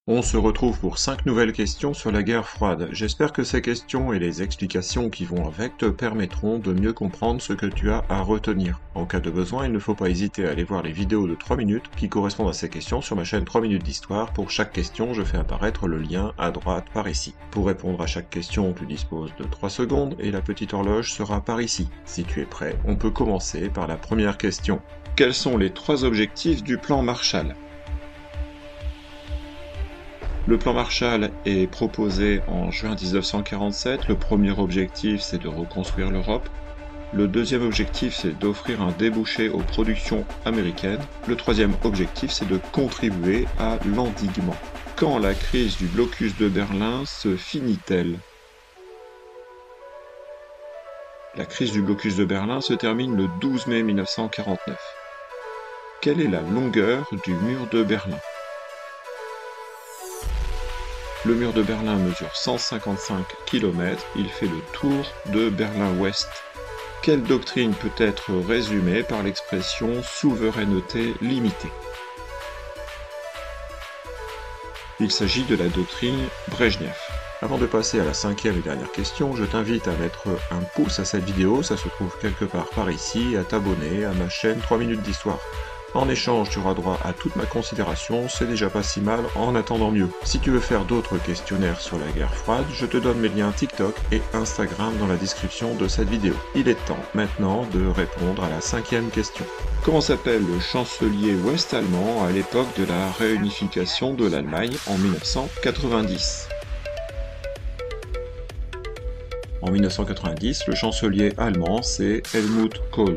On se retrouve pour 5 nouvelles questions sur la guerre froide. J'espère que ces questions et les explications qui vont avec te permettront de mieux comprendre ce que tu as à retenir. En cas de besoin, il ne faut pas hésiter à aller voir les vidéos de 3 minutes qui correspondent à ces questions sur ma chaîne 3 minutes d'histoire. Pour chaque question, je fais apparaître le lien à droite par ici. Pour répondre à chaque question, tu disposes de 3 secondes et la petite horloge sera par ici. Si tu es prêt, on peut commencer par la première question. Quels sont les 3 objectifs du plan Marshall ? Le plan Marshall est proposé en juin 1947. Le premier objectif, c'est de reconstruire l'Europe. Le deuxième objectif, c'est d'offrir un débouché aux productions américaines. Le troisième objectif, c'est de contribuer à l'endiguement. Quand la crise du blocus de Berlin se finit-elle ? La crise du blocus de Berlin se termine le 12 mai 1949. Quelle est la longueur du mur de Berlin ? Le mur de Berlin mesure 155 km, il fait le tour de Berlin-Ouest. Quelle doctrine peut être résumée par l'expression souveraineté limitée ? Il s'agit de la doctrine Brejnev. Avant de passer à la 5e et dernière question, je t'invite à mettre un pouce à cette vidéo, ça se trouve quelque part par ici, et à t'abonner à ma chaîne 3 minutes d'histoire. En échange, tu auras droit à toute ma considération, c'est déjà pas si mal en attendant mieux. Si tu veux faire d'autres questionnaires sur la guerre froide, je te donne mes liens TikTok et Instagram dans la description de cette vidéo. Il est temps maintenant de répondre à la 5e question. Comment s'appelle le chancelier ouest-allemand à l'époque de la réunification de l'Allemagne en 1990 ? En 1990, le chancelier allemand, c'est Helmut Kohl.